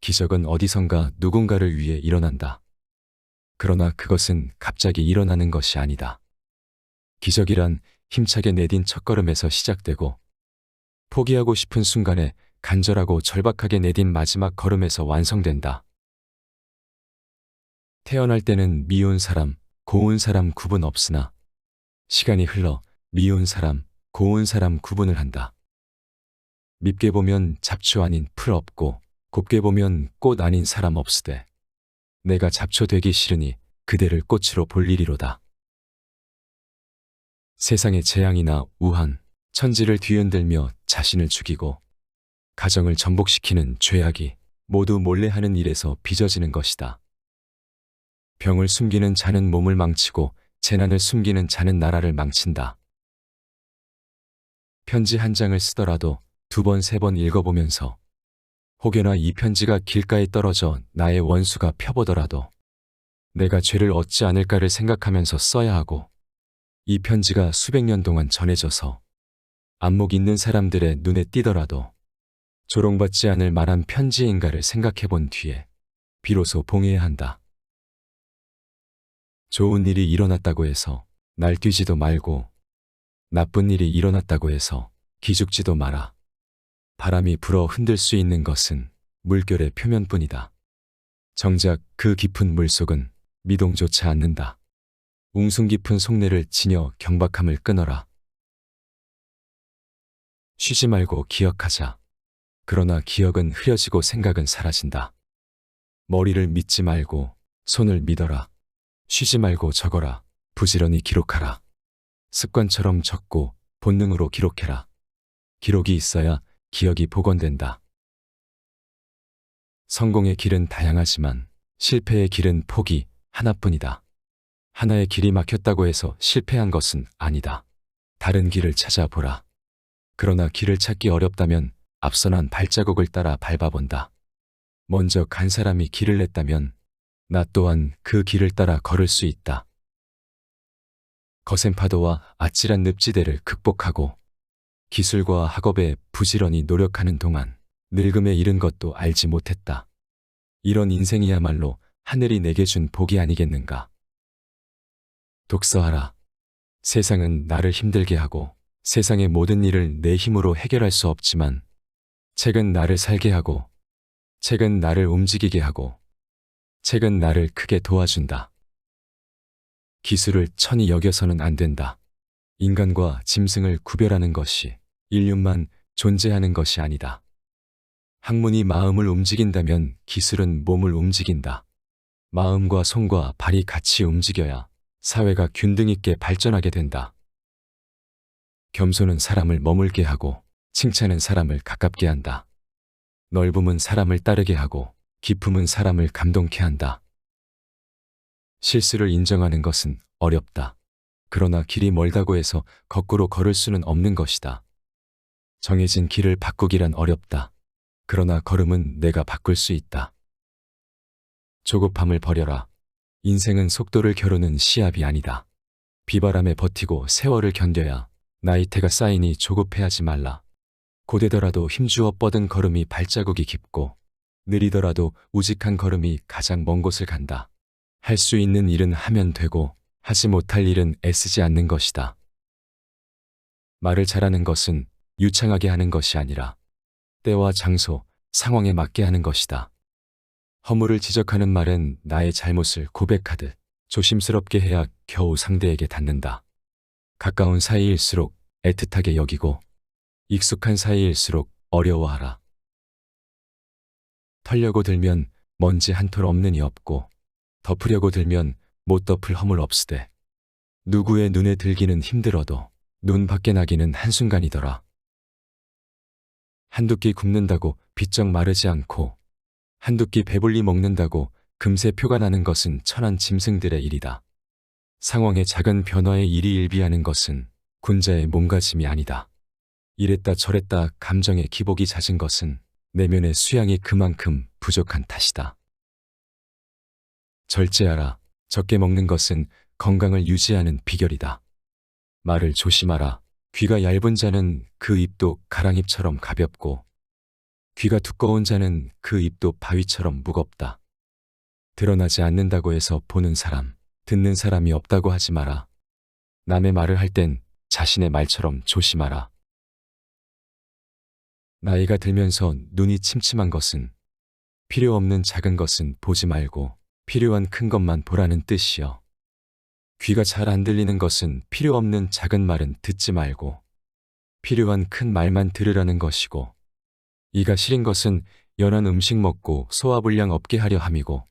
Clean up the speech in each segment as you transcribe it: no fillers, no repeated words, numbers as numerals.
기적은 어디선가 누군가를 위해 일어난다. 그러나 그것은 갑자기 일어나는 것이 아니다. 기적이란 힘차게 내딘 첫걸음에서 시작되고 포기하고 싶은 순간에 간절하고 절박하게 내딘 마지막 걸음에서 완성된다. 태어날 때는 미운 사람, 고운 사람 구분 없으나 시간이 흘러 미운 사람, 고운 사람 구분을 한다. 밉게 보면 잡초 아닌 풀 없고 곱게 보면 꽃 아닌 사람 없으되 내가 잡초 되기 싫으니 그대를 꽃으로 볼 일이로다. 세상의 재앙이나 우한, 천지를 뒤흔들며 자신을 죽이고 가정을 전복시키는 죄악이 모두 몰래 하는 일에서 빚어지는 것이다. 병을 숨기는 자는 몸을 망치고 재난을 숨기는 자는 나라를 망친다. 편지 한 장을 쓰더라도 2번, 3번 읽어보면서 혹여나 이 편지가 길가에 떨어져 나의 원수가 펴보더라도 내가 죄를 얻지 않을까를 생각하면서 써야 하고 이 편지가 수백 년 동안 전해져서 안목 있는 사람들의 눈에 띄더라도 조롱받지 않을 만한 편지인가를 생각해 본 뒤에 비로소 봉해야 한다. 좋은 일이 일어났다고 해서 날뛰지도 말고 나쁜 일이 일어났다고 해서 기죽지도 마라. 바람이 불어 흔들 수 있는 것은 물결의 표면뿐이다. 정작 그 깊은 물속은 미동조차 않는다. 웅숭 깊은 속내를 지녀 경박함을 끊어라. 쉬지 말고 기억하자. 그러나 기억은 흐려지고 생각은 사라진다. 머리를 믿지 말고 손을 믿어라. 쉬지 말고 적어라. 부지런히 기록하라. 습관처럼 적고 본능으로 기록해라. 기록이 있어야 기억이 복원된다. 성공의 길은 다양하지만 실패의 길은 폭이 하나뿐이다. 하나의 길이 막혔다고 해서 실패한 것은 아니다. 다른 길을 찾아보라. 그러나 길을 찾기 어렵다면 앞서 난 발자국을 따라 밟아본다. 먼저 간 사람이 길을 냈다면 나 또한 그 길을 따라 걸을 수 있다. 거센 파도와 아찔한 늪지대를 극복하고 기술과 학업에 부지런히 노력하는 동안 늙음에 이른 것도 알지 못했다. 이런 인생이야말로 하늘이 내게 준 복이 아니겠는가. 독서하라. 세상은 나를 힘들게 하고 세상의 모든 일을 내 힘으로 해결할 수 없지만 책은 나를 살게 하고 책은 나를 움직이게 하고 책은 나를 크게 도와준다. 기술을 천히 여겨서는 안 된다. 인간과 짐승을 구별하는 것이 인륜만 존재하는 것이 아니다. 학문이 마음을 움직인다면 기술은 몸을 움직인다. 마음과 손과 발이 같이 움직여야 사회가 균등 있게 발전하게 된다. 겸손은 사람을 머물게 하고 칭찬은 사람을 가깝게 한다. 넓음은 사람을 따르게 하고 깊음은 사람을 감동케 한다. 실수를 인정하는 것은 어렵다. 그러나 길이 멀다고 해서 거꾸로 걸을 수는 없는 것이다. 정해진 길을 바꾸기란 어렵다. 그러나 걸음은 내가 바꿀 수 있다. 조급함을 버려라. 인생은 속도를 겨루는 시합이 아니다. 비바람에 버티고 세월을 견뎌야 나이테가 쌓이니 조급해하지 말라. 고되더라도 힘주어 뻗은 걸음이 발자국이 깊고 느리더라도 우직한 걸음이 가장 먼 곳을 간다. 할 수 있는 일은 하면 되고 하지 못할 일은 애쓰지 않는 것이다. 말을 잘하는 것은 유창하게 하는 것이 아니라 때와 장소, 상황에 맞게 하는 것이다. 허물을 지적하는 말은 나의 잘못을 고백하듯 조심스럽게 해야 겨우 상대에게 닿는다. 가까운 사이일수록 애틋하게 여기고 익숙한 사이일수록 어려워하라. 털려고 들면 먼지 한 톨 없는 이 없고 덮으려고 들면 못 덮을 허물 없으되 누구의 눈에 들기는 힘들어도 눈 밖에 나기는 한순간이더라. 한두 끼 굶는다고 비쩍 마르지 않고 한두 끼 배불리 먹는다고 금세 표가 나는 것은 천한 짐승들의 일이다. 상황의 작은 변화에 일희일비하는 것은 군자의 몸가짐이 아니다. 이랬다 저랬다 감정의 기복이 잦은 것은 내면의 수양이 그만큼 부족한 탓이다. 절제하라. 적게 먹는 것은 건강을 유지하는 비결이다. 말을 조심하라. 귀가 얇은 자는 그 입도 가랑잎처럼 가볍고 귀가 두꺼운 자는 그 입도 바위처럼 무겁다. 드러나지 않는다고 해서 보는 사람, 듣는 사람이 없다고 하지 마라. 남의 말을 할 땐 자신의 말처럼 조심하라. 나이가 들면서 눈이 침침한 것은 필요 없는 작은 것은 보지 말고 필요한 큰 것만 보라는 뜻이요. 귀가 잘 안 들리는 것은 필요 없는 작은 말은 듣지 말고 필요한 큰 말만 들으라는 것이고, 이가 시린 것은 연한 음식 먹고 소화불량 없게 하려 함이고,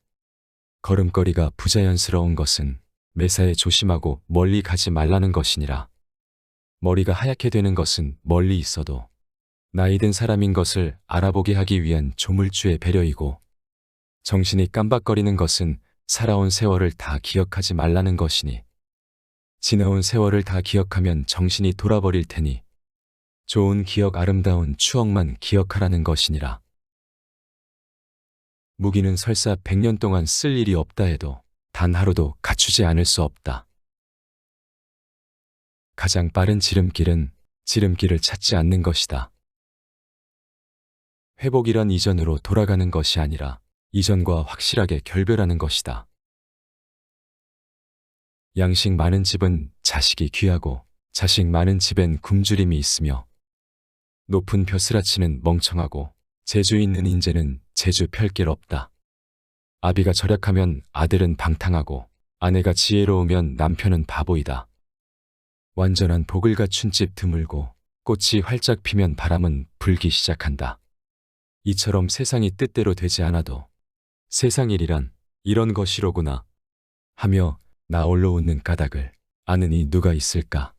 걸음걸이가 부자연스러운 것은 매사에 조심하고 멀리 가지 말라는 것이니라. 머리가 하얗게 되는 것은 멀리 있어도 나이든 사람인 것을 알아보게 하기 위한 조물주의 배려이고, 정신이 깜박거리는 것은 살아온 세월을 다 기억하지 말라는 것이니, 지나온 세월을 다 기억하면 정신이 돌아버릴 테니 좋은 기억, 아름다운 추억만 기억하라는 것이니라. 무기는 설사 100년 동안 쓸 일이 없다 해도 단 하루도 갖추지 않을 수 없다. 가장 빠른 지름길은 지름길을 찾지 않는 것이다. 회복이란 이전으로 돌아가는 것이 아니라 이전과 확실하게 결별하는 것이다. 양식 많은 집은 자식이 귀하고 자식 많은 집엔 굶주림이 있으며, 높은 벼슬아치는 멍청하고 재주 있는 인재는 재주 펼길 없다. 아비가 절약하면 아들은 방탕하고 아내가 지혜로우면 남편은 바보이다. 완전한 복을 갖춘 집 드물고 꽃이 활짝 피면 바람은 불기 시작한다. 이처럼 세상이 뜻대로 되지 않아도 세상 일이란 이런 것이로구나 하며 나홀로 웃는 까닭을 아는 이 누가 있을까?